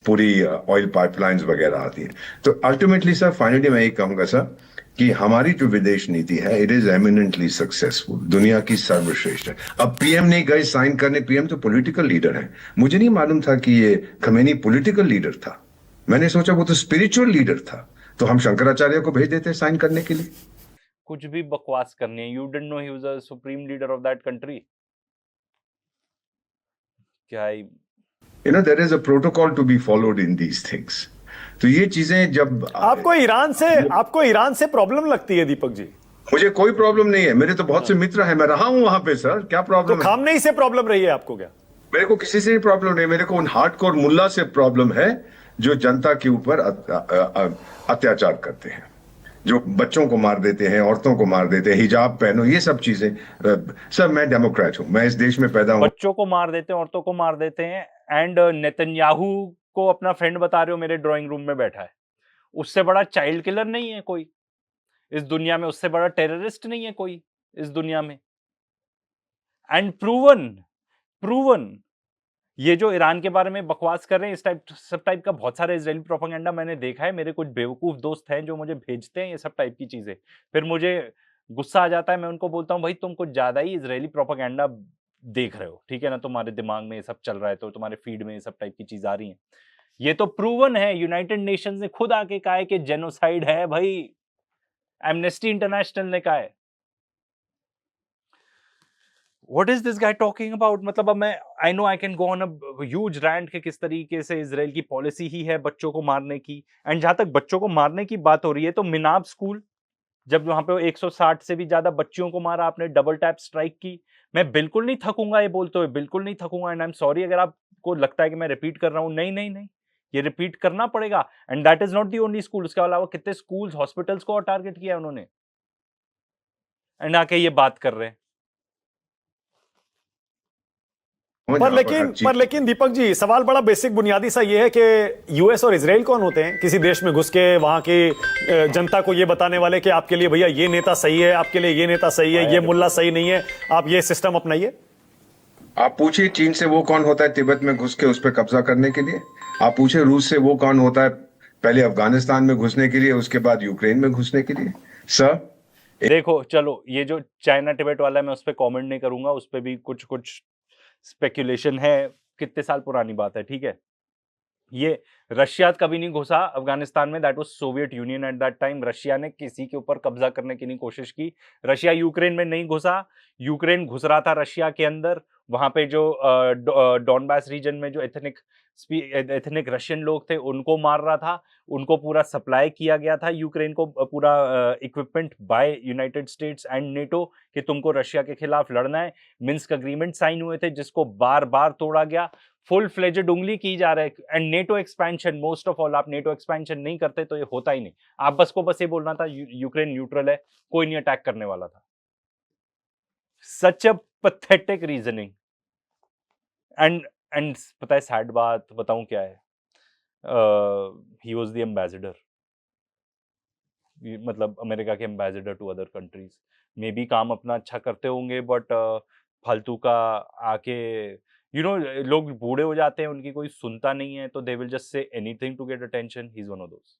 पूरी oil pipelines वगैरह आती है। तो अल्टीमेटली सर, फाइनली मैं ये कहूंगा सर कि हमारी जो विदेश नीति है, इट इज एमिनेंटली सक्सेसफुल, दुनिया की सर्वश्रेष्ठ है। अब पीएम नहीं गए साइन करने, पीएम तो पॉलिटिकल लीडर है। मुझे नहीं मालूम था कि ये खमेनी पॉलिटिकल लीडर था। मैंने सोचा वो तो स्पिरिचुअल लीडर था, तो हम शंकराचार्य को भेज देते साइन करने के लिए। कुछ भी बकवास करनी है। You didn't know he was a supreme leader of that country. क्या ही। There is a protocol to be followed in these things. तो ये चीजें जब आपको ईरान से प्रॉब्लम लगती है दीपक जी? मुझे कोई प्रॉब्लम नहीं है, मेरे तो बहुत से मित्र हैं, मैं रहा हूं वहां पे सर, क्या तो प्रॉब्लम है? खामनेई से प्रॉब्लम रही है आपको क्या? मेरे को किसी से भी प्रॉब्लम नहीं, मेरे को उन हार्डकोर मुल्ला से प्रॉब्लम है जो जनता के ऊपर अत्याचार करते हैं, जो बच्चों को मार देते हैं, औरतों को मार देते हैं, हिजाब पहनो, ये सब चीजें। सर मैं डेमोक्रेट हूं, मैं इस देश में पैदा हूं। बच्चों को मार देते हैं, औरतों को मार देते हैं, एंड नेतन्याहू को अपना फ्रेंड बता रहे हो, मेरे ड्राइंग रूम में बैठा है। उससे बड़ा चाइल्ड किलर नहीं है कोई इस दुनिया में, उससे बड़ा टेररिस्ट नहीं है कोई इस दुनिया में। एंड प्रूवन प्रूवन ये जो ईरान के बारे में बकवास कर रहे हैं, इस टाइप सब टाइप का बहुत सारा इजरायली प्रोपेगेंडा मैंने देखा है। मेरे कुछ बेवकूफ दोस्त हैं जो मुझे भेजते हैं ये सब टाइप की चीजें, फिर मुझे गुस्सा आ जाता है। मैं उनको बोलता हूँ भाई तुम कुछ ज्यादा ही इजरायली प्रोपेगेंडा देख रहे हो, ठीक है ना? तुम्हारे दिमाग में ये सब चल रहा है, तो तुम्हारे फीड में ये सब टाइप की चीज आ रही है। ये तो प्रूवन है, यूनाइटेड नेशंस ने खुद आके कहा है कि जेनोसाइड है भाई। एमनेस्टी इंटरनेशनल ने कहा है। What is this guy talking about? मतलब अब मैं I know I can go on a huge rant के किस तरीके से इसराइल की पॉलिसी ही है बच्चों को मारने की। एंड जहां तक बच्चों को मारने की बात हो रही है, तो मिनाब स्कूल, जब वहां पे 160 से भी ज्यादा बच्चियों को मारा आपने, डबल टैप स्ट्राइक की। मैं बिल्कुल नहीं थकूंगा ये बोलते हुए, बिल्कुल नहीं थकूंगा। एंड आई एम सॉरी अगर आपको लगता है कि मैं रिपीट कर रहा हूं। नहीं नहीं नहीं, ये रिपीट करना पड़ेगा। And that is not the only school, उसके अलावा कितने स्कूल्स, हॉस्पिटल्स को और टारगेट किया उन्होंने, एंड आके ये बात कर रहे हैं। पर जहां पर हर लेकिन चीज। पर लेकिन दीपक जी, सवाल बड़ा बेसिक बुनियादी सा ये है कि यूएस और इसराइल कौन होते हैं किसी देश में घुस के वहां की जनता को ये बताने वाले कि आपके लिए भैया ये नेता सही है, आपके लिए ये नेता सही है, ये मुल्ला सही नहीं है, आप ये सिस्टम अपनाइए? आप पूछिए चीन से वो कौन होता है तिब्बत में घुस के उस पर कब्जा करने के लिए। आप पूछिए रूस से वो कौन होता है पहले अफगानिस्तान में घुसने के लिए, उसके बाद यूक्रेन में घुसने के लिए। सर देखो चलो, ये जो चाइना टिबेट वाला है मैं उस पर कॉमेंट नहीं करूंगा, उस पर भी कुछ कुछ स्पेकुलेशन है, कितने साल पुरानी बात है, ठीक है। ये रशिया कभी नहीं घुसा अफगानिस्तान में, that was Soviet union at that time. Russia ने किसी के ऊपर कब्जा करने की नहीं कोशिश की। रशिया यूक्रेन में नहीं घुसा, यूक्रेन घुस रहा था रशिया के अंदर। वहां पे जो डॉनबास रीजन में जो एथनिक रशियन लोग थे उनको मार रहा था। उनको पूरा सप्लाई किया गया था यूक्रेन को, पूरा equipment by United States and NATO, कि तुमको रशिया के खिलाफ लड़ना है। मिन्स्क अग्रीमेंट साइन हुए थे जिसको बार बार तोड़ा गया। फुल फ्लेजेड उंगली की जा रहा है। And NATO expansion, most of all, आप नेटो एक्सपेंशन नहीं करते तो ये होता ही नहीं। आप बस ये बोलना था यूक्रेन न्यूट्रल है, कोई नहीं अटैक करने वाला था। Such a pathetic reasoning. And and पता है सैड बात बताऊं क्या है? ही वाज द एम्बेसडर, मतलब अमेरिका के ambassador to other countries. May be काम अपना अच्छा करते होंगे, बट फालतू का आके लोग बूढ़े हो जाते हैं, उनकी कोई सुनता नहीं है, तो they will just say anything to get attention. He is one of those.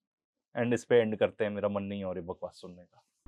And इस पे एंड करते हैं, मेरा मन नहीं है और ये बकवास सुनने का।